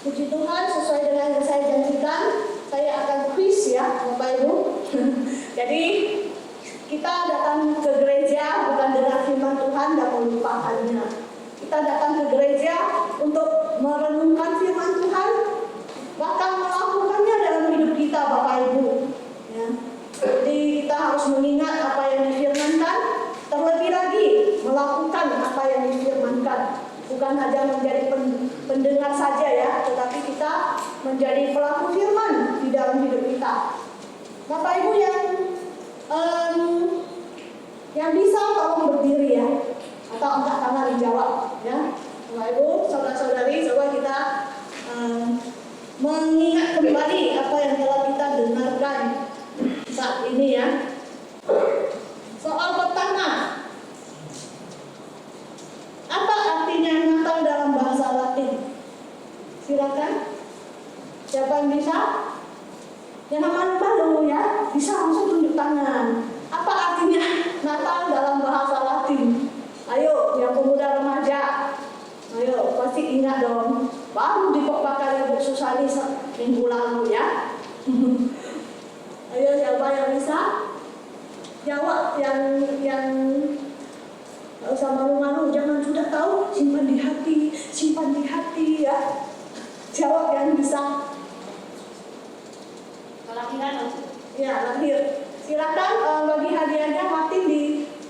Puji Tuhan, sesuai dengan yang saya janjikan, saya akan quiz ya Bapak Ibu. Jadi kita datang ke gereja bukan dengan firman Tuhan dan melupakannya. Kita datang ke gereja untuk merenungkan firman Tuhan, bahkan melakukannya dalam hidup kita Bapak Ibu. Ya. Jadi kita harus mengingat apa yang difirmankan, terlebih lagi melakukan apa yang difirmankan. Bukan hanya menjadi pendengar saja ya, tetapi kita menjadi pelaku firman di dalam hidup kita. Bapak Ibu yang bisa tolong berdiri ya, atau angkat tangan dijawab ya. Bapak Ibu, saudara-saudari, coba kita mengingat kembali apa yang telah kita dengarkan saat ini ya. Soal pertama, apa artinya Natal dalam bahasa Latin? Silakan. Siapa yang bisa? Jangan malu-malu ya, bisa langsung tunjuk tangan. Apa artinya Natal dalam bahasa Latin? Ayo, yang pemuda remaja. Ayo, pasti ingat dong. Baru dipokpakan Ibu Susani minggu lalu ya. Ayo, siapa yang bisa? Jawab yang gak usah malu-malu, jangan sudah tahu, simpan di hati ya. Jawab yang bisa. Kelahiran? Ya, lahir. Silakan bagi hadiahnya Martin di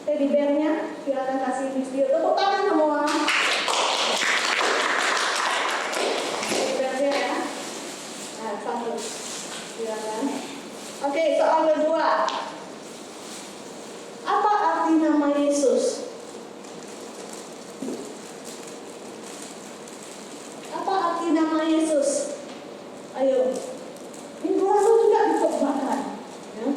teddy bear-nya. Silakan kasih video. Tepuk tangan semua. Teddy bear-nya ya. Nah, satu. Silakan. Oke, soal kedua. Apa arti nama Yesus? Apa arti nama Yesus? Ayo. Minggu lalu juga dikotbahkan. Ya.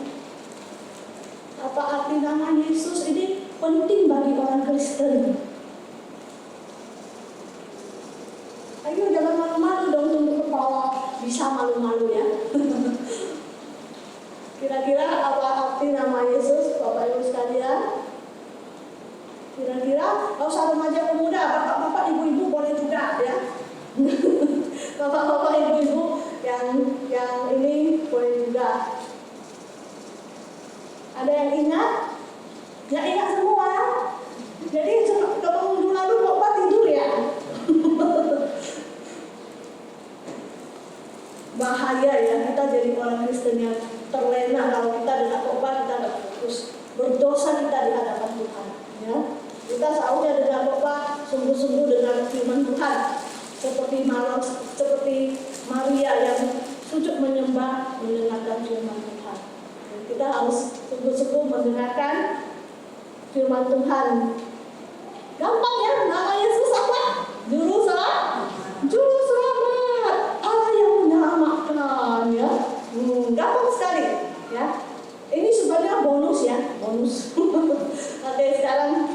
Apa arti nama Yesus ini penting bagi orang Kristen? Ayo jangan malu-malu dong tunduk kepala. Bisa malu-malu ya. Kira-kira apa arti nama Yesus, Bapak Ibu sekalian? Kira-kira, gak usah remaja pemuda, bapak-bapak, ibu-ibu boleh juga ya. Bapak-bapak, ibu-ibu yang ini boleh juga. Ada yang ingat? Ya ingat semua. Jadi kalau minggu lalu bapak tidur ya. Bahaya ya kita jadi orang Kristen yang terlena kalau kita dengan khotbah kita tidak fokus, berdosa kita di hadapan Tuhan. Ya, kita seharusnya dengan khotbah sungguh-sungguh dengan firman Tuhan, seperti Maria yang sujud menyembah mendengarkan firman Tuhan. Dan kita harus sungguh-sungguh mendengarkan firman Tuhan. Gampang ya, nama Yesus apa? Juru selamat, Allah yang menyelamatkan ya. Gampang sekali ya. Ini sebenarnya bonus ya, bonus. Oke, sekarang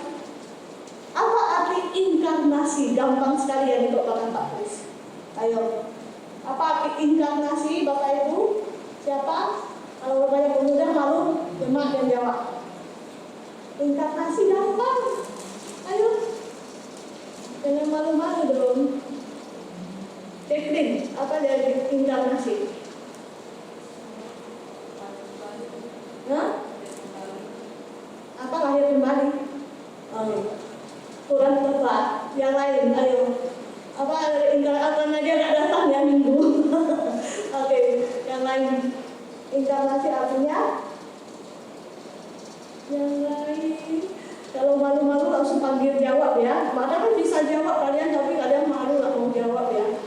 apa arti inkarnasi? Gampang sekali ya dikotbahkan Pak Kris. Ayo, apa arti inkarnasi Bapak Ibu? Siapa? Kalau banyak pemuda malu, jemaat yang jawab. Inkarnasi gampang. Ayo, jangan malu-malu dong. Ceklin, apa dari inkarnasi? Hah? Apa lahir kembali? Oh, kurang tepat. Yang lain, ayo. Apa inkarnasi dia nggak datang ya minggu? Oke, yang lain. Inkarnasi artinya? Yang lain. Kalau malu-malu langsung panggil jawab ya. Padahal kan bisa jawab kalian, tapi kalian malu nggak mau jawab ya.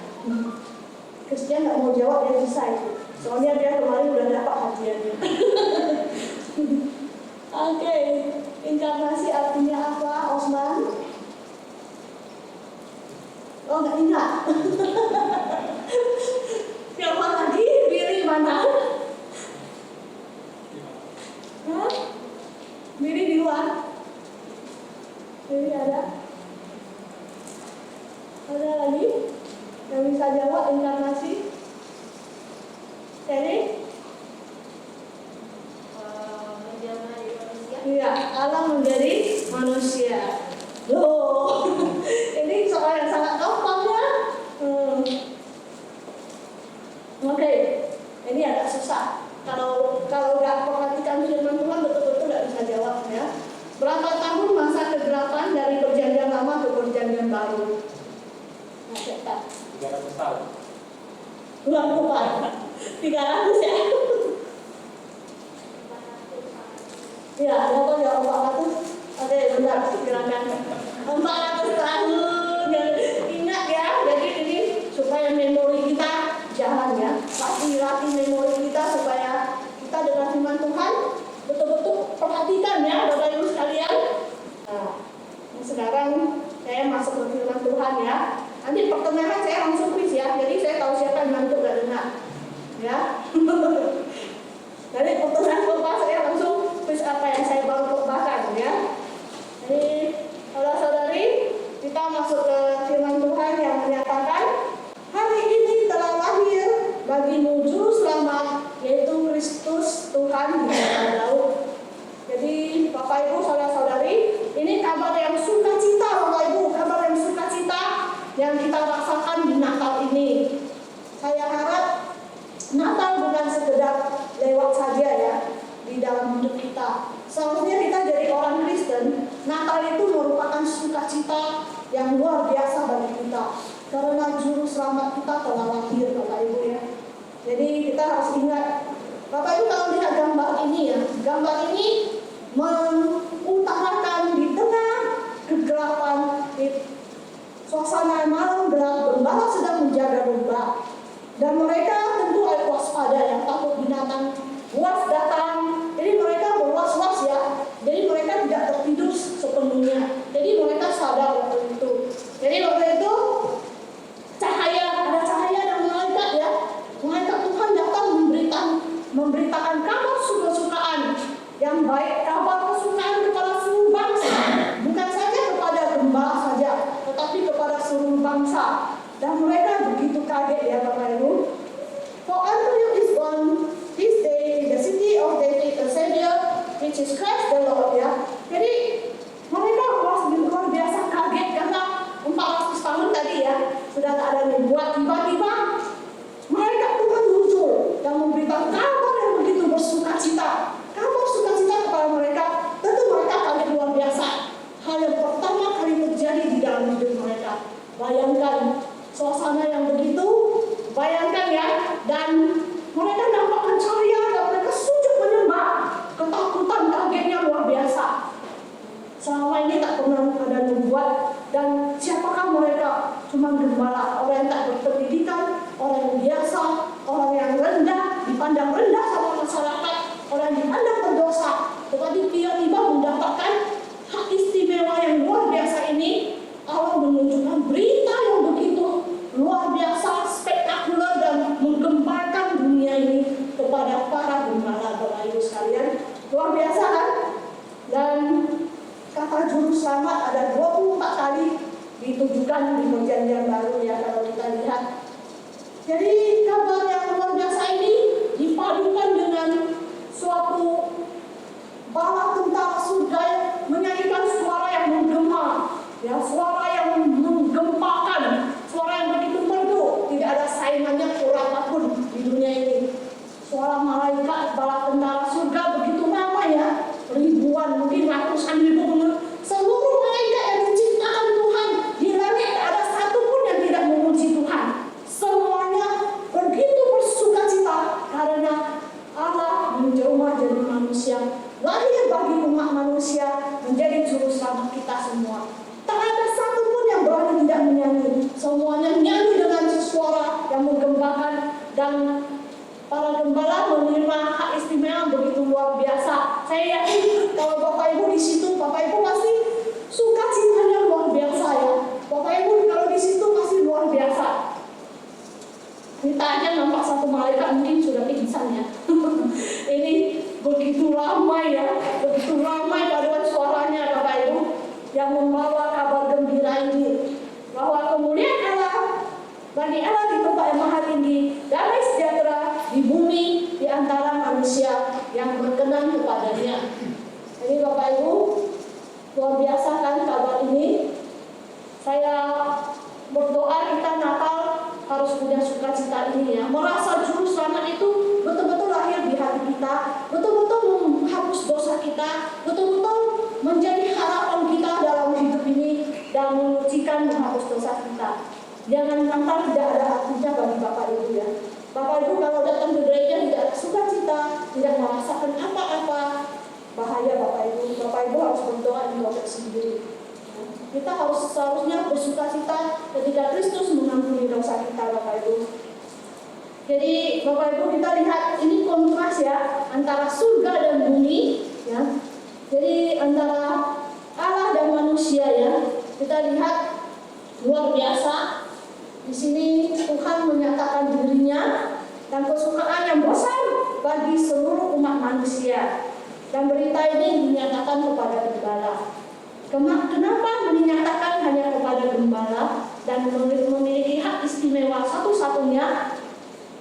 Kristen nggak mau jawab dia bisa itu. Soalnya dia kemarin udah dapat hadiahnya. Oke, inkarnasi artinya apa, Osman? Oh, nggak ingat. Siapa lagi? Billy mana? Hah? Billy di luar? Billy ada? Ada lagi? Yang bisa jawab inkarnasi? Jadi? Iya, Allah menjadi manusia. Loh, ini soal yang sangat gampang ya. tahun. Bulan Kupar 300 ya. Ya, berapa ya 400? Oke, benar, silakan. 400 tahun. Ingat ya, jadi ini supaya memori kita jalan ya. Latih memori kita supaya kita dengan firman Tuhan betul-betul perhatikan ya, Bapak Ibu sekalian. Nah, sekarang saya masuk ke firman Tuhan ya. Nanti pertengahan saya langsung quiz ya. Jadi saya tahu siapa yang ngantuk gak dengar. Ya. Jadi pertengahan khotbah saya langsung quiz apa yang saya baru khotbahkan ya. Jadi saudara-saudari, kita masuk ke firman Tuhan yang menyatakan hari ini telah lahir bagimu juru selamat, yaitu Kristus Tuhan di dalam Daud. Jadi Bapak Ibu, saudara-saudari, ini kabar yang sukacita Bapak Ibu, kabar yang sukacita yang kita rasakan di Natal ini. Saya harap Natal bukan sekedar lewat saja ya di dalam hidup kita. Seharusnya kita jadi orang Kristen, Natal itu merupakan sukacita yang luar biasa bagi kita. Karena juru selamat kita telah lahir Bapak Ibu ya. Jadi kita harus ingat, Bapak Ibu kalau lihat gambar ini ya, gambar ini mengutarakan di tengah kegelapan, di suasana malam gelap, gembala sedang menjaga domba. Dan mereka tentu harus waspada yang takut binatang buas datang. Jadi mereka berwas-was ya. Jadi mereka tidak tertidur sepenuhnya. Jadi mereka sadar waktu itu. Jadi waktu itu ada cahaya dan malaikat ya. Malaikat Tuhan datang memberitakan kabar suka-sukaan yang baik, kabar kesukaan kepada seluruh bangsa. Bukan saja kepada gembala saja, tetapi kepada seluruh bangsa. Dan mereka begitu kaget ya Bapak Ibu. For unto you is born this day the city of David a Savior, which is Christ the Lord ya. Jadi mereka luar biasa kaget karena 400 tahun tadi ya sudah tak ada dibuat, tiba-tiba mereka Tuhan muncul dan memberitahu kabar yang begitu bersukacita. Kabar sukacita kepada mereka, tentu mereka kaget luar biasa. Hal yang pertama kali terjadi di dalam hidup mereka. Bayangkan suasana yang begitu, bayangkan ya, dan mereka nampakkan cahaya dan mereka sujud menyembah. Ketakutan, kagetnya luar biasa. Selama ini tak pernah ada nubuat, dan siapakah mereka? Cuma gembala, orang yang tak berpendidikan, orang yang biasa, orang yang rendah, dipandang rendah sama masyarakat, orang yang dipandang berdosa. Tetapi tiba-tiba mendapatkan hak istimewa yang luar biasa ini. Allah menunjukkan berita yang begitu luar biasa, spektakuler dan menggemparkan dunia ini kepada para gembala Bapak Ibu sekalian. Luar biasa kan? Dan kata juru selamat ada 24 kali ditujukan di Perjanjian Baru ya kalau kita lihat. Jadi kabar yang luar biasa ini dipadukan dengan suatu bala tentara surga yang menyanyikan suara yang menggema, ya suara yang menggempakan, suara yang begitu merdu, tidak ada saingannya apapun di dunia ini. Suara malaikat bala tentara surga begitu ramai ya, ribuan mungkin ratusan ribu seluruh malaikat yang diciptakan Tuhan di langit tak ada satu pun yang tidak memuji Tuhan. Semuanya begitu bersukacita karena Allah menjelma jadi manusia, lahir bagi umat manusia menjadi juru selamat kita semua. Tak ada satu pun yang berani tidak menyanyi. Semuanya nyanyi dengan suara yang menggembakan dan para gembala menerima hak istimewa begitu luar biasa. Saya yakin kalau Bapak Ibu di situ, Bapak Ibu pasti sukacitanya luar biasa ya. Bapak Ibu kalau di situ pasti luar biasa. Kita aja nampak satu malaikat mungkin sudah pingsan ya. Ini begitu ramai ya, begitu ramai paduan suaranya Bapak Ibu yang membawa kabar gembira ini bahwa kemuliaan Allah bagi Allah di tempat yang maha tinggi, damai sejahtera di bumi di antara manusia yang berkenan kepadanya. Jadi Bapak Ibu, luar biasa kan kabar ini. Saya berdoa kita Natal harus punya sukacita ini ya, merasa juru selamat itu betul-betul lahir di hati kita, betul-betul menghapus dosa kita, betul-betul menjadi harapan kita dalam hidup ini dan menyucikan menghapus dosa kita. Jangan sampai tidak ada Kita seharusnya bersukacita ketika Kristus mengampuni dosa kita, Bapak Ibu. Jadi Bapak Ibu, kita lihat ini kontras ya antara surga dan bumi ya. Jadi antara Allah dan manusia ya. Kita lihat luar biasa. Di sini Tuhan menyatakan dirinya dan kesukaan yang besar bagi seluruh umat manusia. Dan berita ini dinyatakan kepada gembala. Kenapa dinyatakan hanya kepada gembala dan memiliki hak istimewa satu-satunya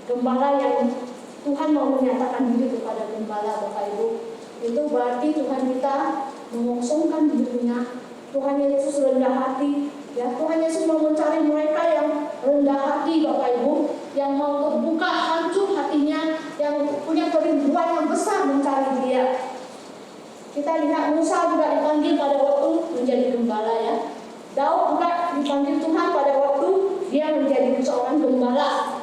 gembala yang Tuhan mau menyatakan diri kepada gembala, Bapak Ibu. Itu berarti Tuhan kita mengosongkan dirinya. Tuhan Yesus rendah hati. Ya, Tuhan Yesus mau mencari mereka yang rendah hati, Bapak Ibu, yang mau terbuka, hancur hatinya, yang punya kerinduan yang besar mencari Dia. Kita lihat Musa juga dipanggil pada waktu menjadi gembala ya. Daud juga dipanggil Tuhan pada waktu dia menjadi seorang gembala.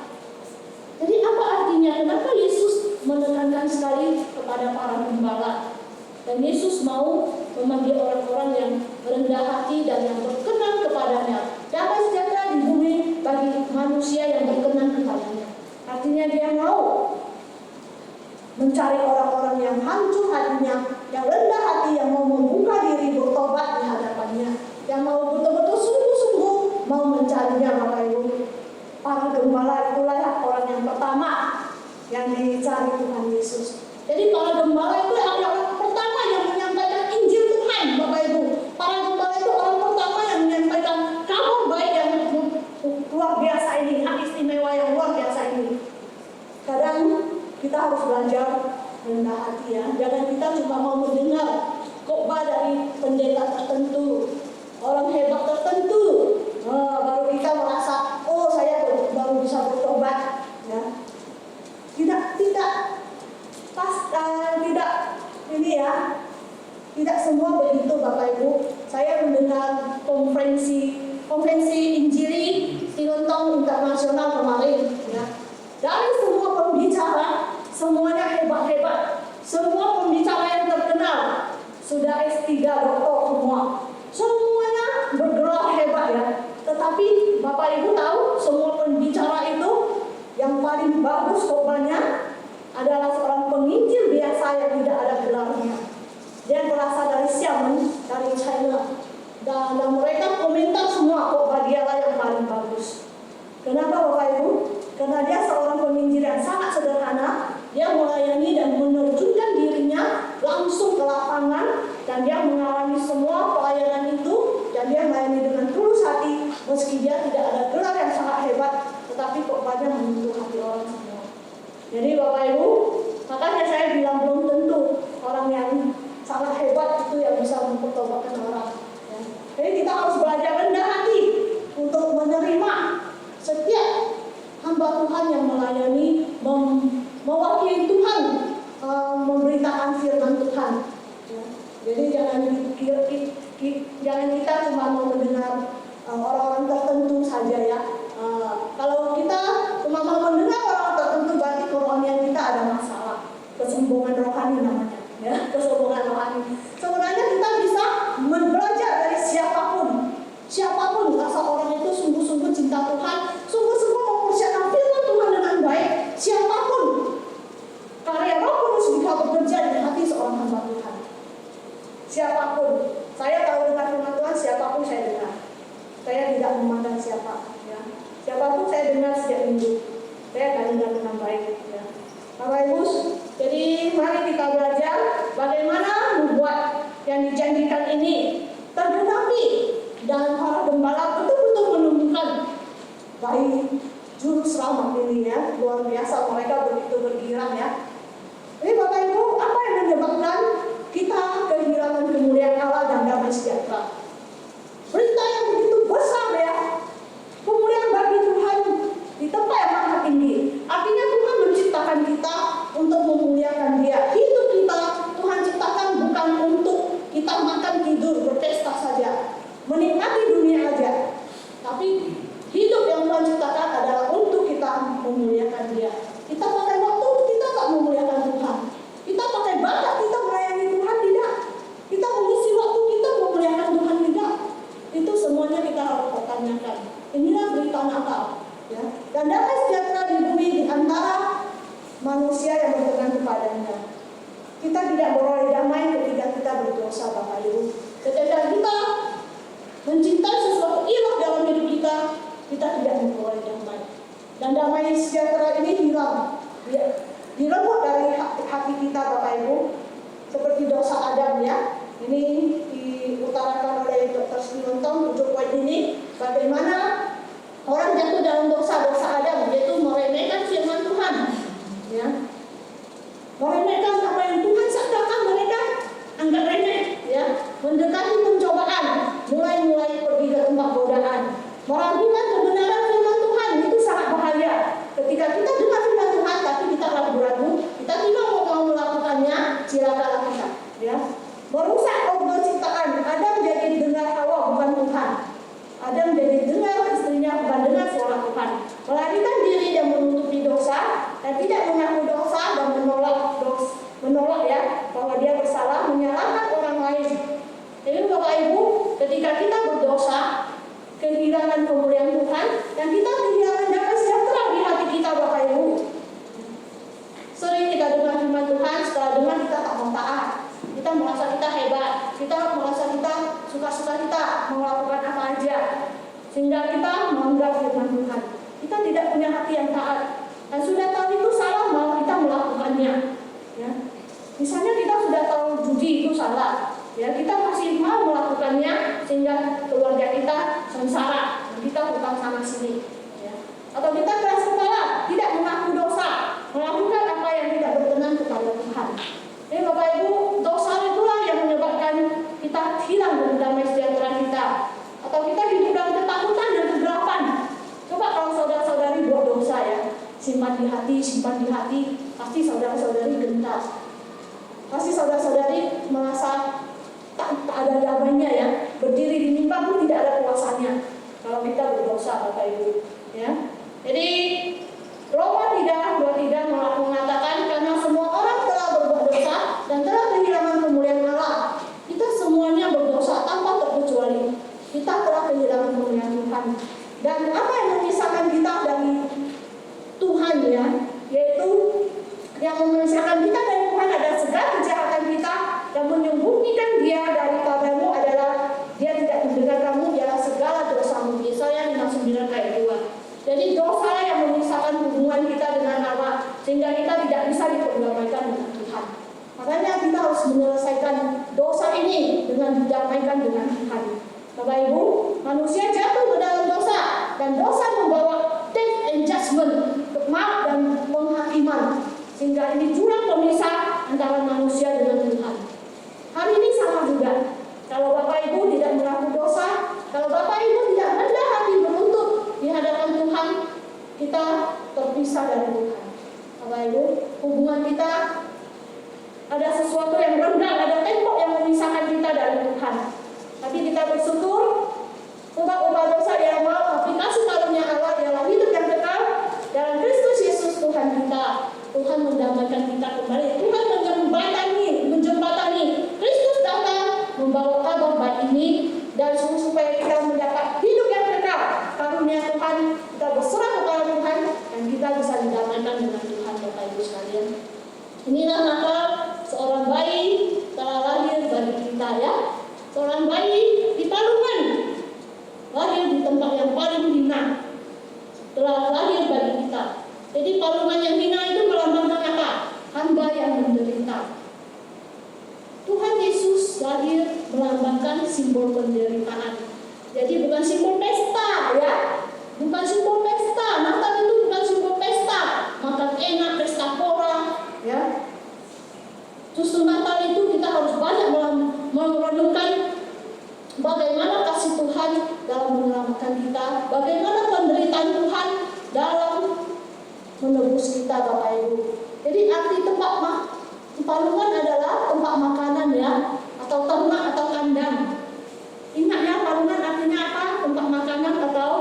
Jadi apa artinya? Kenapa Yesus menekankan sekali kepada para gembala? Dan Yesus mau memanggil orang-orang yang rendah hati dan yang berkenan kepadanya. Damai sejahtera di bumi bagi manusia yang berkenan kepadanya. Artinya Dia mau mencari orang-orang yang hancur hatinya, yang rendah hati, yang mau membuka diri bertobat di hadapannya, yang mau betul-betul sungguh-sungguh mau mencarinya, Bapak Ibu. Para gembala itulah orang yang pertama yang dicari Tuhan Yesus. Jadi para gembala itu adalah orang pertama yang menyampaikan Injil Tuhan, Bapak Ibu. Para gembala itu orang pertama yang menyampaikan kabar baik yang luar biasa ini, hak istimewa yang luar biasa ini. Kadang kita harus belajar rendah hati ya. Jangan kita cuma mau mendengar khotbah dari pendeta tertentu, orang hebat tertentu, baru kita merasa, oh saya baru bisa bertobat. Ya. Tidak ini ya. Tidak semua begitu, Bapak Ibu. Saya mendengar konferensi Injili Silontong Internasional kemarin. Ya. Dari semua pembicara, semuanya hebat-hebat. Semua pembicara yang terkenal sudah S3 doktor semua. Semuanya bergerak hebat ya. Tetapi Bapak Ibu tahu semua pembicara itu yang paling bagus khotbahnya adalah seorang penginjil biasa yang tidak ada gelarnya. Dia berasal dari Xiamen, dari China. Dan mereka komentar semua khotbah dialah yang paling bagus. Kenapa Bapak Ibu? Karena dia seorang penginjil yang sangat sederhana. Dia melayani dan menerjunkan dirinya langsung ke lapangan, dan dia mengalami semua pelayanan itu, dan dia melayani dengan tulus hati meski dia tidak ada gelar yang sangat hebat, tetapi khotbahnya menyentuh hati orang semua. Jadi Bapak Ibu, makanya saya bilang belum tentu orang yang sangat hebat itu yang bisa mempertobatkan orang. Ya. Jadi kita harus belajar rendah hati untuk menerima setiap hamba Tuhan yang melayani, mewakili Tuhan, memberitakan firman Tuhan. Ya. Jadi jangan kita cuma mau mendengar orang-orang tertentu saja ya. Kalau kita cuma mau mendengar orang tertentu, berarti kerohanian kita ada masalah. Kesombongan rohani namanya, ya, kesombongan rohani. Sebenarnya kita bisa belajar dari siapapun asal orang itu sungguh-sungguh cinta Tuhan, sungguh-sungguh mempersiapkan firman Tuhan dengan baik. Siapapun, karya Roh Kudus bisa bekerja di hati seorang hamba Tuhan. Siapapun, saya tahu dengan firman Tuhan, siapapun saya dengar. Saya tidak memandang siapa. Ya. Siapapun saya dengar setiap minggu, saya akan dengar dengan baik. Ya. Bapak Ibu, jadi mari kita belajar bagaimana membuat yang dijanjikan ini tergenapi, dan para gembala betul-betul menemukan bayi juru selamat ini ya. Luar biasa, mereka begitu bergirang ya. Jadi Bapak Ibu, apa yang menyebabkan kita kehilangan kemuliaan Allah dan damai sejahtera? Berita yang begitu besar ya. Kemuliaan bagi Tuhan di tempat yang maha tinggi. Artinya Tuhan menciptakan kita untuk memuliakan Dia. Hidup kita Tuhan ciptakan bukan untuk kita makan, tidur, berpesta saja, menikmati dunia aja. Tapi hidup yang Tuhan ciptakan adalah untuk kita memuliakan Dia. Kita pakai waktu, kita tak memuliakan Tuhan. Kita pakai bakat, kita melayani Tuhan, tidak. Kita mengisi waktu kita memuliakan Tuhan, damai sejahtera di bumi di antara manusia yang berkenan kepadanya. Kita tidak beroleh damai ketika kita berdosa, Bapak Ibu. Ketika kita mencintai sesuatu ilah dalam hidup kita, kita tidak memperoleh damai. Dan damai sejahtera ini hilang, direbut dari hati kita, Bapak Ibu. Seperti dosa Adam ya. Ini diutarakan oleh Dr. Spinontong 7 poin ini. Bagaimana orang jatuh dalam dosa Adam, yaitu meremehkan firman Tuhan, ya, meremehkan apa yang Tuhan sabdakan, mereka anggap remeh, ya, mendekati pencobaan, mulai pergi ke tempat godaan, meragukan kebenaran firman Tuhan. Itu sangat bahaya. Ketika kita dengar firman Tuhan tapi kita ragu-ragu, kita tidak mau melakukannya, silakanlah kita, ya. Merusak organ ciptaan. Adam jadi dengar Hawa bukan Tuhan. Adam jadi dengar istrinya bukan dengar suara Tuhan. Melarikan diri dan menutupi dosa dan tidak mengaku dosa dan menolak ya bahwa dia bersalah, menyalahkan orang lain. Jadi Bapak Ibu, ketika kita berdosa, kehilangan kemuliaan Tuhan dan kita kehilangan damai sejahtera di hati kita, Bapak Ibu. Sering kita dengar firman Tuhan, setelah dengar kita tak mau taat. Kita merasa kita hebat, kita merasa kita suka-suka kita melakukan apa aja, sehingga kita menganggap firman Tuhan. Kita tidak punya hati yang taat, dan sudah tahu itu salah malah kita melakukannya. Ya. Misalnya kita sudah tahu judi itu salah, ya kita masih mau melakukannya sehingga keluarga kita sengsara, dan kita hutang sana sini. Ya. Atau kita keras kepala, tidak mengaku dosa, melakukan apa yang tidak berkenan kepada Tuhan. Jadi Bapak Ibu, dosa itulah yang menyebabkan kita hilang dari damai sejahtera kita. Atau kita hidup dalam ketakutan dan kegelapan. Coba kalau saudara-saudari buat dosa ya, simpan di hati, pasti saudara-saudari gentar. Pasti saudara-saudari merasa tak ada damainya ya. Berdiri di mimbar pun tidak ada kuasanya kalau kita berdosa, Bapak Ibu. Ya. Jadi Roma 3:23 mengatakan karena semua orang telah berbuat dosa dan telah kehilangan kemuliaan Allah. Kita semuanya berdosa tanpa terkecuali. Kita telah kehilangan kemuliaan Tuhan. Dan apa yang memisahkan kita dari Tuhan ya, yaitu yang memisahkan kita dari Tuhan adalah segala kejahatan kita dan menyembunyikan dia daripadamu adalah dia tidak mendengar kamu ialah segala dosamu. Yesaya 59 ayat 2. Jadi dosa yang memisahkan hubungan kita dengan Allah sehingga kita tidak bisa diperdamaikan dengan Tuhan. Makanya kita harus menyelesaikan dosa ini dengan didamaikan dengan Tuhan. Bapak Ibu, manusia jatuh ke dalam dosa dan dosa membawa death and judgment, maut dan penghakiman. Sehingga ini jurang pemisah antara manusia dengan Tuhan. Hari ini sama juga. Kalau Bapak Ibu tidak mengaku dosa, kalau Bapak Ibu tidak rendah hati menuntut di hadapan Tuhan, kita terpisah dari Tuhan. Bapak Ibu, hubungan kita ada sesuatu yang rendah, ada tembok yang memisahkan kita dari Tuhan. Tapi kita bersyukur, ubah dosa yang mau aplikasi karunia Allah dalam hidup yang kekal dalam Kristus Yesus Tuhan kita. Tuhan mendamaikan kita kembali. Tuhan menjembatani. Kristus datang membawa kabar baik ini dan supaya kita mendapat hidup yang kekal. Karunia Tuhan, kita berserah kepada Tuhan dan kita bisa didamaikan dengan Tuhan, Bapak Ibu sekalian. Inilah maka seorang bayi telah lahir bagi kita ya. Seorang bayi di palungan lahir di tempat yang paling hina telah lahir bagi kita. Jadi palungan yang hina itu melambangkan apa? Hamba yang menderita. Tuhan Yesus lahir melambangkan simbol penderitaan. Jadi bukan simbol pesta ya. Bukan simbol pesta. Natal itu bukan simbol pesta. Makan enak, pesta pora ya. Justru Natal itu kita harus banyak merenungkan bagaimana kasih Tuhan dalam menyelamatkan kita, bagaimana penderitaan Tuhan dalam menebus kita, Bapak Ibu. Jadi arti tempat palungan adalah tempat makanan ya, atau ternak atau kandang. Ingat ya, palungan artinya apa? Tempat makanan atau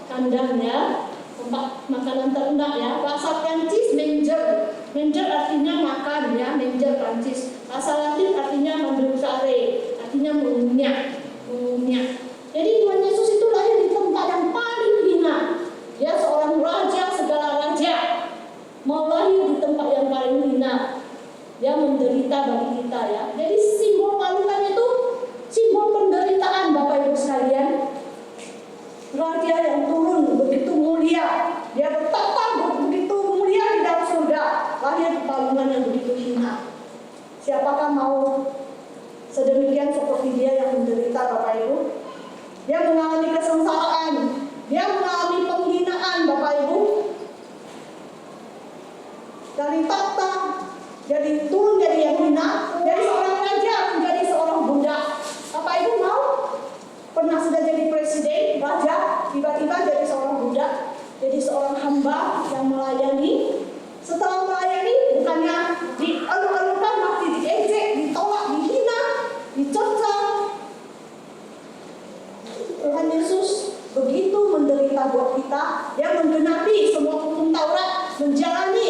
kandang ya, tempat makanan ternak ya. Bahasa Prancis manger. Manger artinya makan ya, manger Prancis. Bahasa Latin artinya mangiare, artinya mengunyah. Jadi Tuhan Yesus itu lahir di tempat yang paling hina. Dia seorang raja segala kita ya. Jadi simbol palungan itu simbol penderitaan Bapak Ibu sekalian. Raja yang turun begitu mulia, dia bertata begitu mulia di dalam surga, lahir palungan yang begitu hina. Siapakah mau sedemikian seperti dia yang menderita Bapak Ibu? Dia mengalami kesengsaraan, dia mengalami penghinaan Bapak Ibu. Dari takhta jadi turun jadi yang hina, dari seorang raja menjadi seorang budak. Bapak Ibu mau pernah sudah jadi presiden, raja, tiba-tiba jadi seorang budak, jadi seorang hamba yang melayani. Setelah melayani, bukannya dielu-elukan, masih diejek, ditolak, dihina, dicerca. Tuhan Yesus begitu menderita buat kita, dia menggenapi semua hukum Taurat, menjalani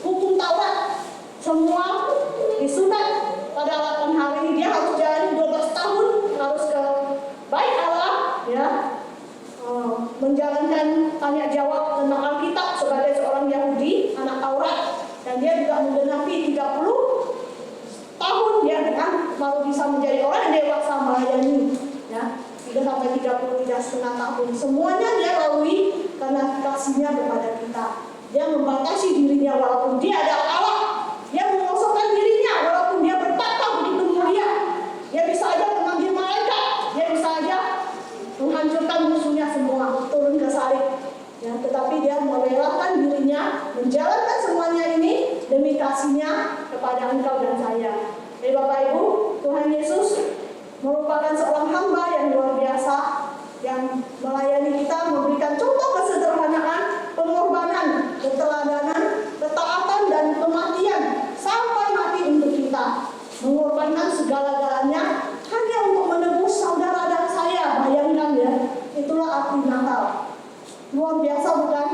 hukum Taurat, semua disunat pada 8 hari. Dia harus jalani 12 tahun, harus ke Bait Allah, ya, menjalankan tanya jawab tentang Alkitab sebagai seorang Yahudi, anak Taurat, dan dia juga menggenapi 30 tahun dia baru bisa menjadi orang dewasa melayani, ya, 3 sampai 3,5 tahun. Semuanya dia lalui karena kasihnya kepada kita. Dia membatasi dirinya walaupun dia adalah Allah. Dia mengosongkan dirinya walaupun dia bertata begitu mulia. Dia bisa aja memanggil malaikat, dia bisa aja menghancurkan musuhnya semua, turun ke salib. Ya, tetapi dia merelakan dirinya, menjalankan semuanya ini demi kasihnya kepada engkau dan saya. Jadi Bapak Ibu, Tuhan Yesus merupakan seorang hamba yang luar biasa, yang melayani kita, memberikan contoh kesederhanaan, pengorbanan, keteladanan, ketaatan, dan kematian sampai mati untuk kita, mengorbankan segala-galanya hanya untuk menebus saudara dan saya. Bayangkan ya, itulah arti Natal. Luar biasa bukan?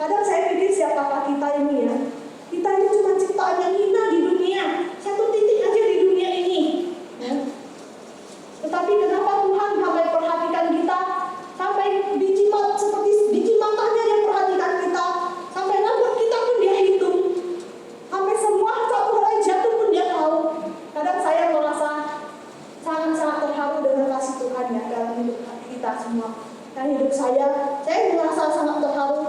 Kadang saya pikir siapakah kita ini ya? Kita ini cuma ciptaan yang hina di dunia, satu titik aja di dunia ini, ya. Tetapi kenapa Tuhan sampai perhatikan kita, sampai seperti biji matanya dia perhatikan kita, sampai rambut kita pun dia hitung, sampai semua satu helai jatuh pun dia tahu. Kadang saya merasa sangat-sangat terharu dengan kasih Tuhan ya dalam hidup kita semua. Dan hidup saya merasa sangat terharu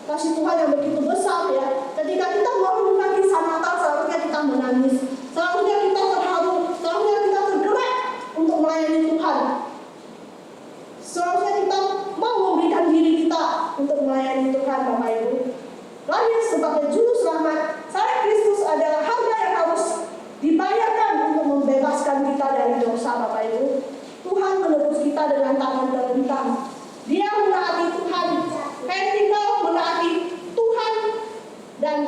kasih Tuhan yang begitu besar ya. Ketika kita merenungkan kisah Natal, seharusnya kita menangis, seharusnya kita terharu, seharusnya kita tergerak untuk melayani Tuhan. Seharusnya kita mau memberikan diri kita untuk melayani Tuhan, Bapak Ibu. Lahir sebagai juru selamat, salib Kristus adalah harga yang harus dibayarkan untuk membebaskan kita dari dosa, Bapak Ibu. Tuhan menebus kita dengan tangan terbentang. Dia menaati Tuhan, vertikal menaati Tuhan, dan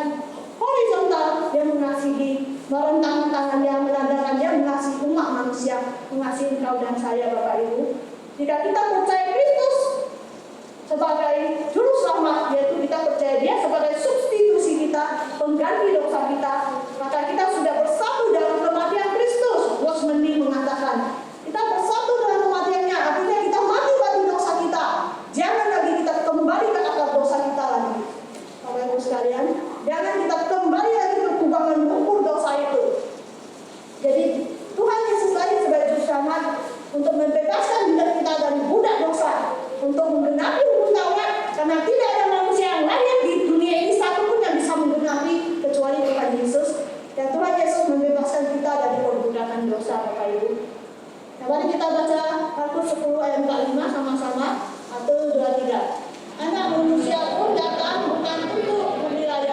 horizontal dia mengasihi, merentangkan tangannya, menandakan dia mengasihi umat manusia, mengasihi engkau dan saya, Bapak Ibu. Jika kita percaya Kristus sebagai juru selamat, yaitu kita percaya dia sebagai substitusi kita, pengganti dosa kita, maka kita sudah bersatu dalam kematian Kristus. Bos Mendi mengatakan, kita bersatu dengan kematiannya, artinya kita mati bagi dosa kita. Jangan lagi kita kembali ke akar dosa kita lagi. Bapak Ibu sekalian, jangan kita kembali lagi ke kubangan lumpur dosa itu. Jadi Tuhan Yesus lagi sebagai juru selamat untuk membebaskan diri kita dari budak dosa, untuk menggenapi hukum Taurat, karena tidak ada manusia yang lain di dunia ini satupun yang bisa menggenapi kecuali Tuhan Yesus. Dan Tuhan Yesus membebaskan kita dari perbudakan dosa, Bapak Ibu. Nah, mari kita baca Markus 10 ayat 45 sama-sama. 1, 2, 3. Anak manusia pun datang bukan untuk melayani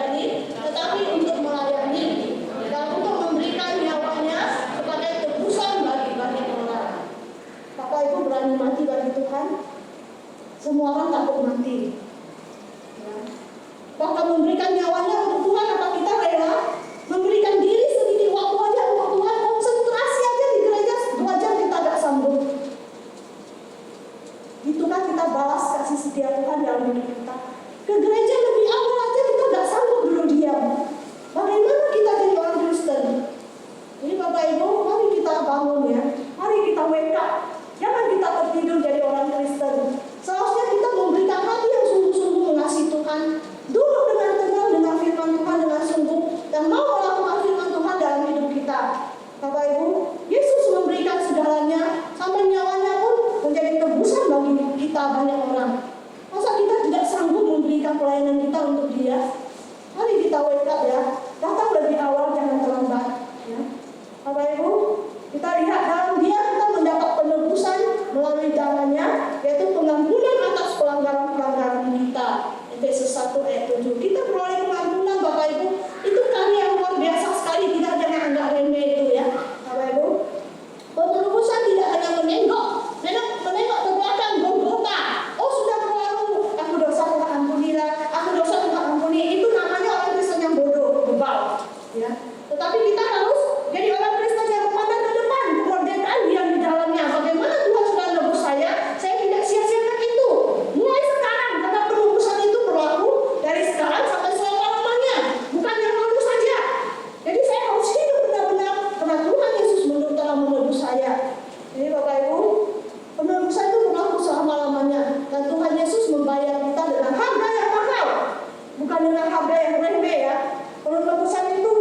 yang remeh ya. Penebusan itu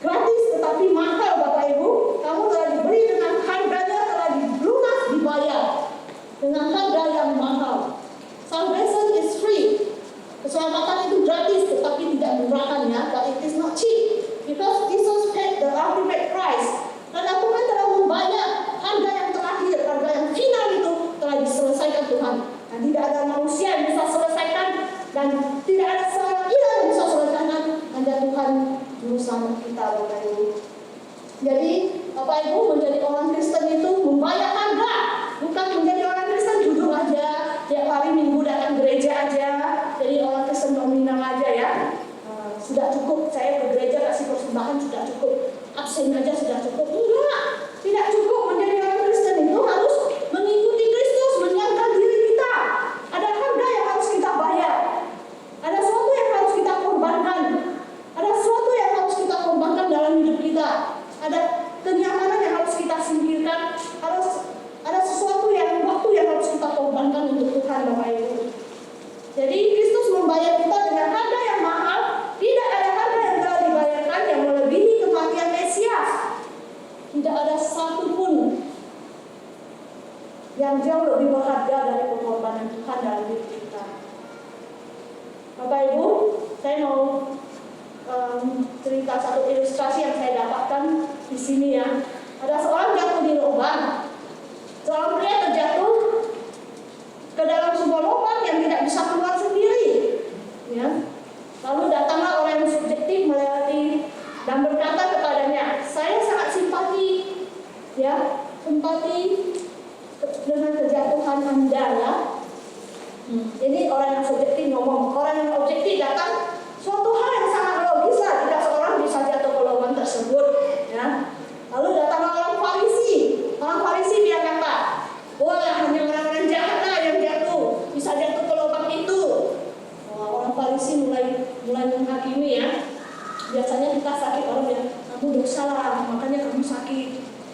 gratis tetapi mahal Bapak Ibu. Kamu telah dibeli dengan harganya, telah lunas dibayar dengan harga yang mahal. Salvation is free. Keselamatan itu gratis tetapi tidak murahkan ya. But it is not cheap because Jesus paid the ultimate price. Karena Tuhan telah membayar harga yang terakhir, harga yang final itu telah diselesaikan Tuhan. Dan tidak ada manusia yang bisa selesaikan dan tidak ada seorang yang bisa selesaikan hanya Tuhan Juru Selamat kita Bapak Ibu. Jadi Bapak Ibu menjadi orang Kristen itu membayar harga, bukan menjadi orang Kristen duduk aja tiap hari Minggu datang gereja aja, jadi orang Kristen nominal aja ya. Sudah cukup saya ke gereja kasih persembahan sudah cukup, absen aja sudah cukup. Enggak, tidak cukup. Menjadi orang Kristen itu harus mengikuti Kristus, menyiapkan diri kita. Ada harga yang harus kita bayar, ada sesuatu yang harus kita korbankan, ada sesuatu yang harus kita korbankan dalam hidup kita, ada kenyamanan yang harus kita singkirkan, harus ada sesuatu yang waktu yang harus kita korbankan untuk Tuhan Bapak Ibu. Jadi Kristus membayar kita dengan harga yang mahal. Tidak ada harga yang telah dibayarkan yang melebihi kematian Mesias. Tidak ada satupun yang jauh lebih berharga dari pengorbanan Tuhan dalam hidup kita. Bapak Ibu, saya mau cerita satu ilustrasi yang saya dapatkan di sini ya. Ada seorang jatuh di lubang. Seorang pria terjatuh ke dalam sebuah lubang yang tidak bisa keluar sendiri. Ya. Lalu datanglah orang yang subjektif melewati dan berkata kepadanya, saya sangat simpati, ya, simpati dengan kejatuhan Anda ya. Ini orang yang subjektif ngomong, orang yang objektif datang, suatu hal yang sangat logis lah, tidak seorang bisa jatuh ke lubang tersebut, ya. Lalu datanglah orang Farisi dia kata, wah hanya orang-orang jahat lah yang jatuh, bisa jatuh ke lubang itu. Wah, orang Farisi mulai menghakimi ya. Biasanya kita sakit orang yang kamu dosa lah, makanya kamu sakit.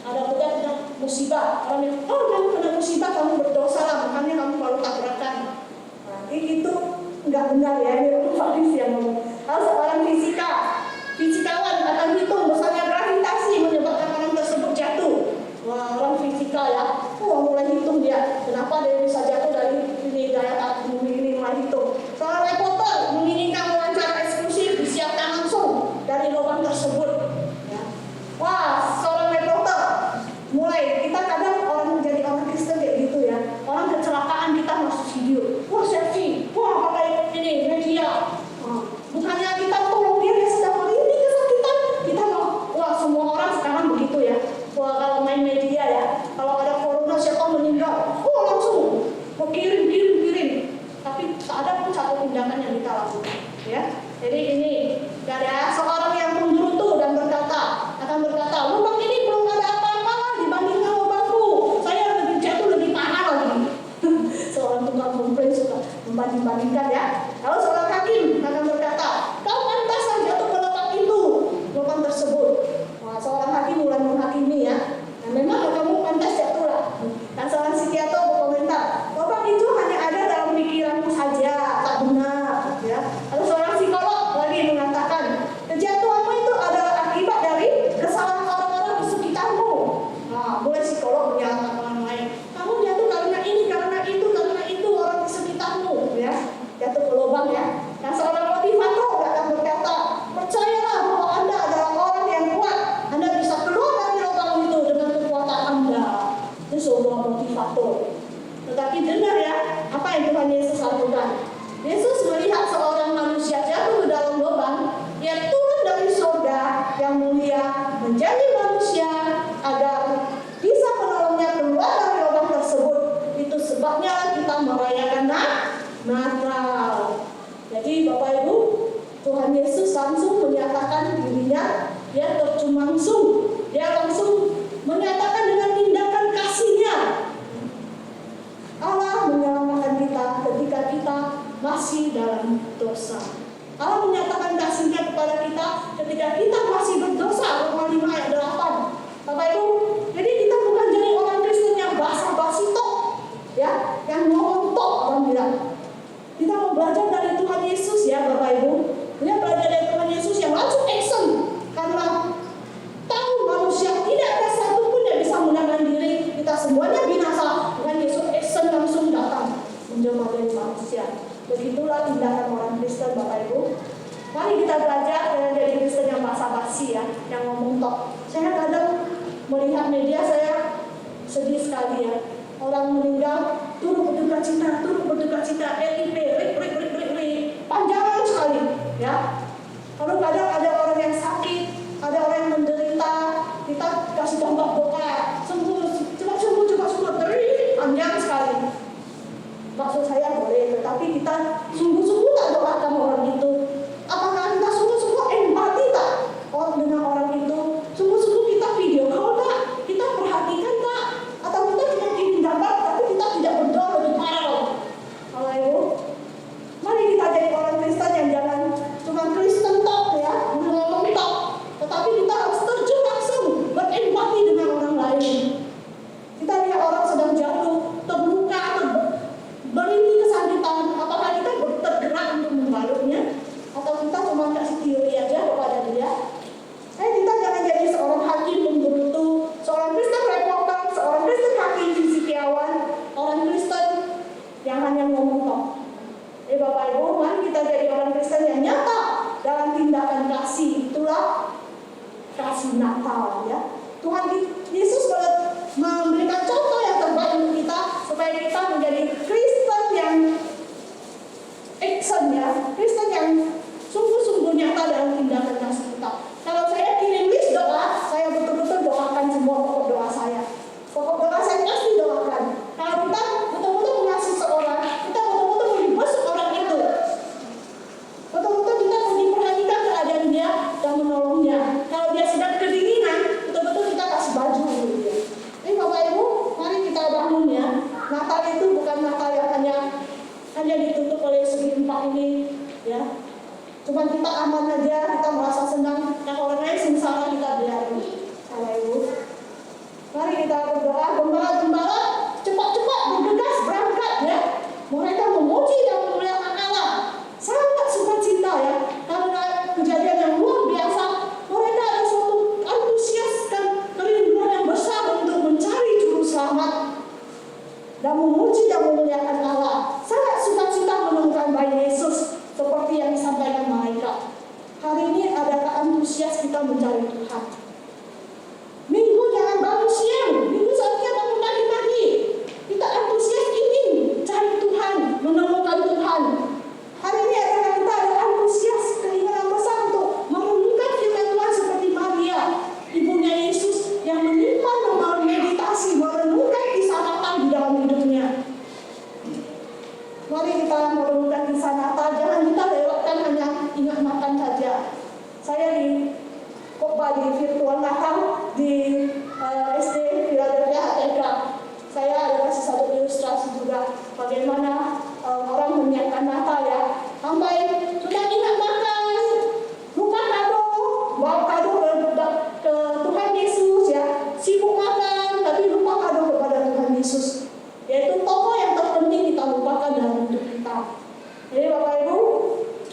Ada kena musibah, orang yang kamu kena musibah, kamu berdosa lah, makanya kamu perlu tabrakan. Nah, itu enggak benar ya, ini orang Farisi yang ngomong. Lalu seorang fisikawan akan hitung besarnya gravitasi menyebabkan orang tersebut jatuh. Wah, orang fisika ya, mulai hitung dia, kenapa dia bisa jatuh dari ini daya tarik bumi ini mulai hitung. Seorang reporter menginginkan wawancara eksklusif disiapkan langsung dari lubang tersebut. Ya. Wah, seorang reporter mulai, kita kadang orang menjadi orang Kristen kayak gitu ya. Orang kecelakaan kita masuk video, wah selfie, wah pakai ini media. Bukannya kita tolong dia sedang merintih kesakitan, kita mau, wah semua orang sekarang begitu ya. Wah kalau main media ya, kalau ada corona siapa meninggal, oh langsung mau kirim. Tapi tak ada pun satu tindakan yang kita lakukan, ya. Jadi ini ada seorang yang menggerutu dan akan berkata, lubang ini belum ada apa-apa lah dibandingkan lubangku. Saya jatuh lebih parah lagi. Seorang tukang komplain suka membanding-bandingkan ya. Lalu seorang hakim akan berkata, kau pantas jatuh ke lubang tersebut. Wah, seorang hakim mulai menghakimi ya. Nah, memang kamu pantas jatuh lah. Dan seorang psikiater berkomentar, lubang itu hanya ada dalam pikiranmu saja, tak benar. Ya. Lalu seorang psikolog lagi mengatakan, kejatuhanmu itu adalah akibat dari kesalahan orang-orang di sekitarmu. Nah, mulai psikolog menyalahkan orang lain. Kamu jatuh karena ini, karena itu orang di sekitarmu. Ya. Jatuh ke lubang ya. Nah, seorang motivator akan berkata, percayalah bahwa Anda adalah orang yang kuat. Anda bisa keluar dari lubang itu dengan kekuatan Anda. Itu sebuah motivator. Tetapi dengar ya, apa yang Tuhan Yesus lakukan? Yesus melihat seorang manusia jatuh ke dalam lubang, dia turun dari surga yang mulia menjadi manusia agar bisa menolongnya keluar dari lubang tersebut. Itu sebabnya kita merayakan Natal. Jadi Bapak Ibu, Tuhan Yesus langsung menyatakan dirinya, dia terjun langsung, dia langsung menyatakan dengan tindakan kasih-Nya. Allah menyelamatkan kita ketika kita masih dalam dosa. Allah menyatakan kasih-Nya kepada kita ketika kita masih berdosa. Roma 5 ayat 8. Bapak Ibu, jadi kita bukan jadi orang Kristen yang basa-basi tok, ya, yang ngomong tok orang bilang. Kita mau belajar dari Tuhan Yesus ya Bapak Ibu. Dia Mari kita belajar dari Kristen yang basa-basi ya, yang ngomong tok. Saya kadang melihat media saya sedih sekali ya. Orang meninggal, turut berduka cita, RIP, panjang sekali ya. Kalau kadang ada orang yang sakit, ada orang yang menderita, kita kasih contoh doa, sembuh, cepat sembuh, panjang sekali. Maksud saya boleh, tetapi kita sungguh-sungguh tak doakan orang itu. Apakah kita sungguh-sungguh empati tak dengan orang itu? Sungguh-sungguh kita video call tak? Kita perhatikan tak? Atau kita cuma kirim gambar, tapi kita tidak berdoa lebih parah? Kalau Ibu, mari kita jadi orang Kristen yang jangan cuma Kristen tok ya, ngomong tok, tetapi kita harus terjun langsung berempati dengan orang lain. Kita lihat orang sedang jatuh, terluka, berhenti kesakitan, apakah kita tergerak untuk membalutnya? Atau kita cuma kasih teori aja kepada dia? Kita jangan jadi seorang hakim pemberutu, seorang Kristen reporter, seorang Kristen hakim fisikawan, orang Kristen yang hanya ngomong tok. Bapak Ibu, mari kita jadi orang Kristen yang nyata dalam tindakan kasih. Itulah kasih Natal ya. Tuhan Yesus memberikan contoh yang terbaik untuk kita supaya kita menjadi Kristen yang action ya, Kristen yang sungguh-sungguh nyata dalam tindakan kasih kita. Kalau saya kirim list doa, saya betul-betul doakan semua pokok doa saya. Pokok doa saya pasti doakan. Kalau kita betul-betul mengasihi seorang, kita betul-betul membesuk orang itu. Betul-betul kita memperhatikan keadaan dia dan menolongnya. Kalau dia sedang kedinginan, betul-betul kita kasih baju untuk dia. Jadi Bapak Ibu, mari kita bangun ya. Natal itu bukan Natal yang hanya ditutup oleh segi empat ini ya. Cuma kita aman aja, kita merasa senang. Yang orang lain sengsara kita biarin. Bapak Ibu, mari kita berdoa. Gembala-gembala cepat-cepat bergegas berangkat ya. Mereka memuji dan memuliakan Allah. Sangat sukacita ya. Karena kejadian yang luar biasa. Mereka ada suatu antusias dan kerinduan yang besar untuk mencari juru selamat dan memuji dan memuliakan Allah. Sangat sukacita menemukan bayi Yesus seperti yang disampaikan malaikat. Hari ini adakah antusias kita mencari Tuhan? Minggu jangan bangun siang, minggu saatnya bangun pagi-pagi. Kita antusias ingin cari Tuhan, menemukan Tuhan. Hari ini adakah kita ada antusias, keinginan besar untuk merenungkan firman Tuhan seperti Maria, ibunya Yesus yang menyimpan memeditasi, merenungkan kisah Natal di dalam hidupnya. Mari kita merenungkan kisah Natal, jangan kita lewatkan hanya ingat makan saja. Saya di khotbah di virtual Natal di SD Philadelphia HTK. Saya ada kasih satu ilustrasi juga bagaimana orang menyiapkan Natal ya. Sampai sudah ingat makan, lupa kado, bawa kado ke Tuhan Yesus ya. Sibuk makan, tapi lupa kado kepada Tuhan Yesus. Yaitu tokoh yang terpenting kita lupakan dalam hidup kita. Jadi Bapak Ibu,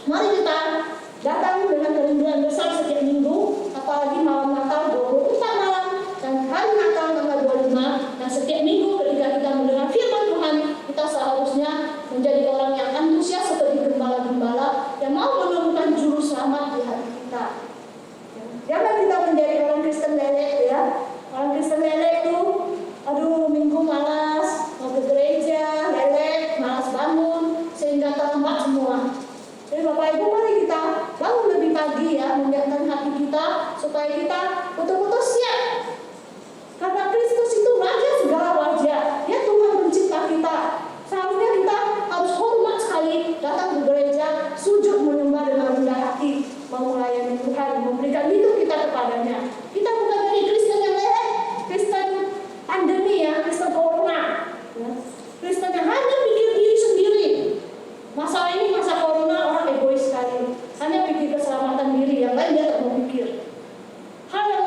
mari kita datang dengan kerinduan besar setiap minggu, apalagi malam Natal 24 malam dan hari Natal tanggal 25. Dan setiap minggu ketika kita mendengar firman Tuhan, kita seharusnya menjadi orang yang antusias seperti gembala-gembala yang mau menemukan juru selamat di hati kita. Jangan kita menjadi orang Kristen lelek ya. Orang Kristen lelek itu, aduh minggu malas, mau ke gereja, lelek, malas bangun, sehingga terlambat semua. Jadi Bapak Ibu, mari kita bangun lebih pagi ya, menyiapkan hati kita supaya kita betul-betul siap. Karena Kristus itu Raja segala wajah, Dia Tuhan pencipta kita. Seharusnya kita harus hormat sekali datang ke gereja, sujud menyembah dengan rendah hati, mau melayani Tuhan, memberikan hidup kita kepadanya. Kita bukan dari Kristen yang lelek, Kristen pandemi ya, Kristen corona ya. Kristen yang hanya pikir diri sendiri. Masa ini masa corona, orang egois sekali, hanya pikir keselamatan diri, yang lain dia tak mau pikir. Hal yang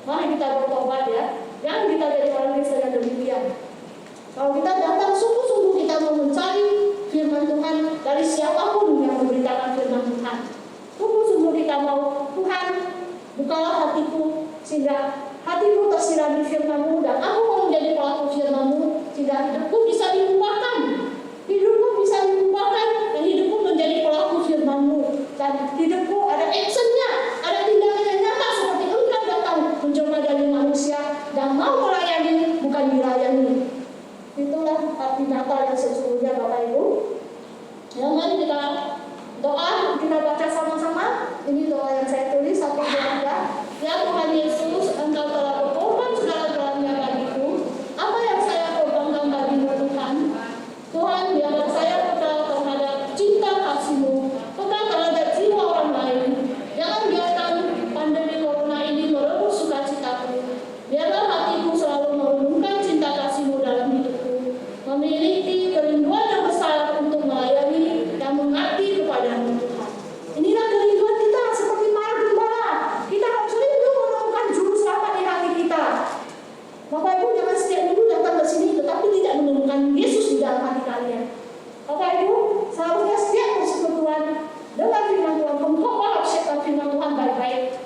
Mari kita bertobat ya. Jangan kita jadi orang Kristen yang demikian. Kalau kita datang sungguh-sungguh kita mau mencari firman Tuhan dari siapapun yang memberitakan firman Tuhan. Sungguh-sungguh kita mau, Tuhan, bukalah hatiku sehingga hatiku tersirami firman-Mu dan aku mau menjadi pelaku firman-Mu sehingga hidupku bisa diubahkan. Hidupku bisa diubahkan dan hidupku menjadi pelaku firman-Mu dan hidupku ada actionnya, ada tindakan yang nyata seperti Engkau datang menjelma dari manusia dan mau melayani bukan dilayani. Itulah arti Natal yang sesungguhnya Bapak Ibu. Ya, mari kita doa, kita baca sama-sama. Ini doa yang saya tulis, satu doa. Ya Tuhan Yesus, Engkau telah berkorban segala-galanya bagiku. Apa yang saya korbankan bagimu Tuhan? Tuhan, biarlah saya peka terhadap cinta kasih-Mu, peka terhadap jiwa orang lain. Jangan biarkan pandemi corona ini merebut sukacitaku. Biarlah hatiku selalu merenungkan cinta kasih-Mu dalam hidupku, memiliki kerinduan yang besar untuk melayani dan mengabdi kepada-Mu Tuhan. Inilah kerinduan kita seperti para gembala. Kita harus rindu menemukan juru selamat di hati kita. Bapak Ibu jangan setiap minggu datang ke sini tetapi tidak menemukan Yesus di dalam hati kalian. Bapak Ibu seharusnya setiap persekutuan dengan firman Tuhan, pengkhotbah harus siapkan firman Tuhan baik-baik.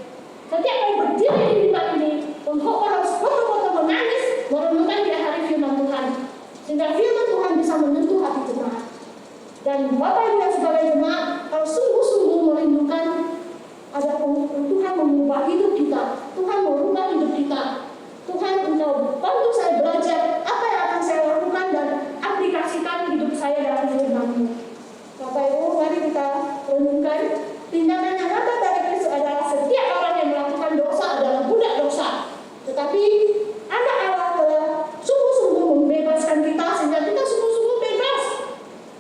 Setiap kali berdiri di mimbar ini, pengkhotbah harus betul-betul menangis merenungkan di hari firman Tuhan, sehingga firman Tuhan bisa menyentuh hati jemaat. Dan Bapak Ibu yang sebagai jemaat harus sungguh-sungguh merindukan ada Tuhan mengubah hidup kita, Tuhan merubah hidup kita. Tuhan, Engkau bantu saya belajar apa yang akan saya lakukan dan aplikasikan hidup saya dalam firman-Mu. Bapak Ibu, mari kita renungkan tindakan yang nyata dari Kristus adalah setiap orang yang melakukan dosa adalah budak dosa. Tetapi anak Allah telah sungguh-sungguh membebaskan kita sehingga kita sungguh-sungguh bebas.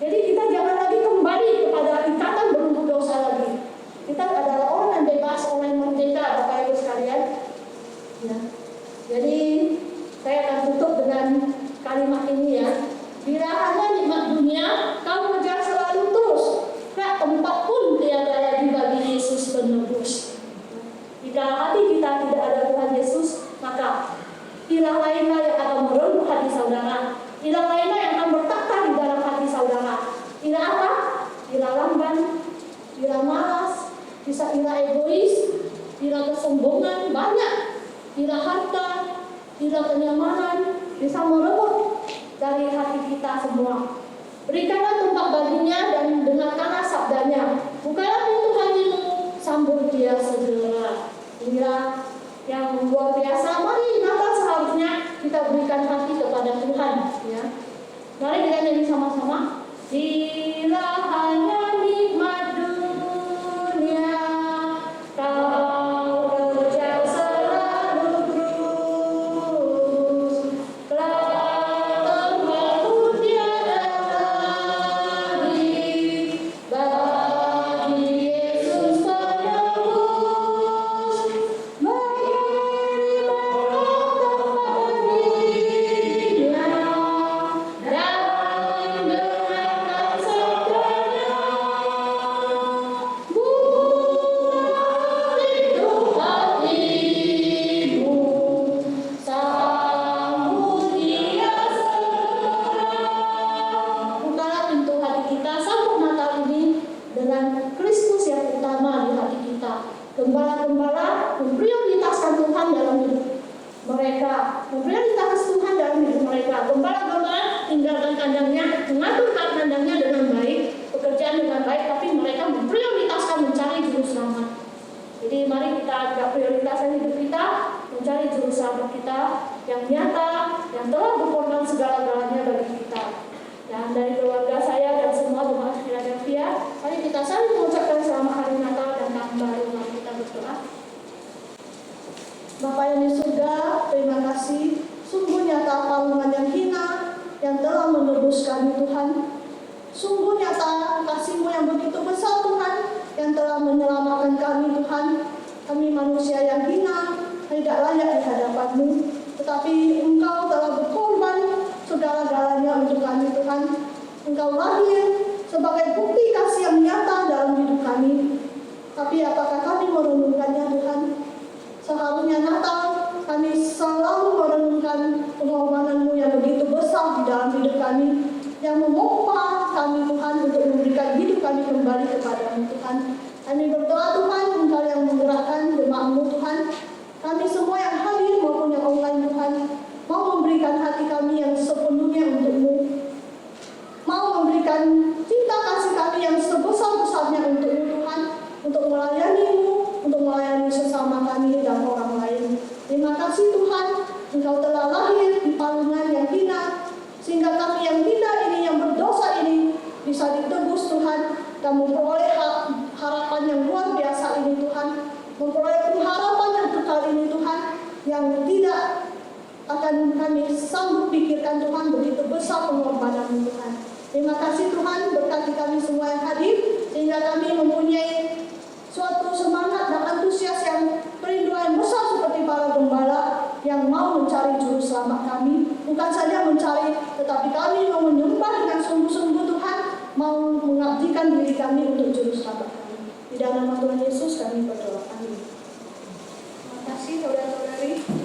Jadi kita jangan lagi kembali kepada ikatan berumur dosa lagi. Kita adalah orang yang bebas, orang yang merdeka, Bapak Ibu sekalian. Ya. Jadi saya akan tutup dengan kalimat ini ya. Bila hanya nikmat dunia, kau kejar selalu terus. Tak tempat pun tiada lagi bagi Yesus penebus. Jika hati kita tidak ada Tuhan Yesus, maka ilah lainlah yang akan merengkuh hati saudara. Ilah lainlah yang akan bertakhta di dalam hati saudara. Ilah apa? Ilah lamban, ilah malas, bisa ilah egois, ilah kesombongan, banyak. Ilah harta, ilah kenyamanan, bisa merebut dari hati kita semua. Berikanlah tempat baginya dan dengarkanlah sabdanya. Bukalah pintu hatimu, sambut dia segera. Inilah yang luar biasa. Mari Natal seharusnya kita berikan hati kepada Tuhan. Ya. Mari kita nyanyi sama-sama. Bila hanya nikmat dunia, kau kejar selalu terus. Kelak tempatmu tiada lagi bagi Yesus penebus. Gembala-gembala memprioritaskan Tuhan dalam hidup mereka, memprioritaskan Tuhan dalam hidup mereka. Gembala-gembala tinggalkan kandangnya, mengatur kandangnya dengan baik, pekerjaan dengan baik, tapi mereka memprioritaskan mencari juru selamat. Jadi mari kita agak prioritaskan hidup kita, mencari juru selamat kita yang nyata, yang telah berkorban segala-galanya bagi kita. Dan dari keluarga saya dan semua jemaat Philadelphia, mari kita saling mengucapkan selamat hari Natal dan tahun baru. Mari kita berdoa. Bapa yang di surga, terima kasih. Sungguh nyata palungan yang hina yang telah menebus kami Tuhan. Sungguh nyata kasih-Mu yang begitu besar Tuhan, yang telah menyelamatkan kami Tuhan. Kami manusia yang hina, tidak layak di hadapan-Mu, tetapi Engkau telah berkorban segala-galanya untuk kami Tuhan. Engkau lahir sebagai bukti kasih yang nyata dalam hidup kami. Tapi apakah kami merenungkannya Tuhan? Seharusnya Natal Tuhan, Engkau telah lahir di palungan yang hina, sehingga kami yang hina ini, yang berdosa ini, bisa ditebus Tuhan, dan memperoleh harapan yang luar biasa ini Tuhan, memperoleh pengharapan yang kekal ini Tuhan, yang tidak akan kami sanggup pikirkan Tuhan, begitu besar pengorbanan Tuhan. Terima kasih Tuhan, berkati kami semua yang hadir, sehingga kami mempunyai suatu semangat dan antusias yang perinduan besar seperti para gembala yang mau mencari juru selamat kami. Bukan saja mencari, tetapi kami mau menyembah dengan sungguh-sungguh Tuhan, mau mengabdikan diri kami untuk juru selamat kami. Di dalam nama Tuhan Yesus kami berdoa. Amin. Terima kasih saudara-saudari.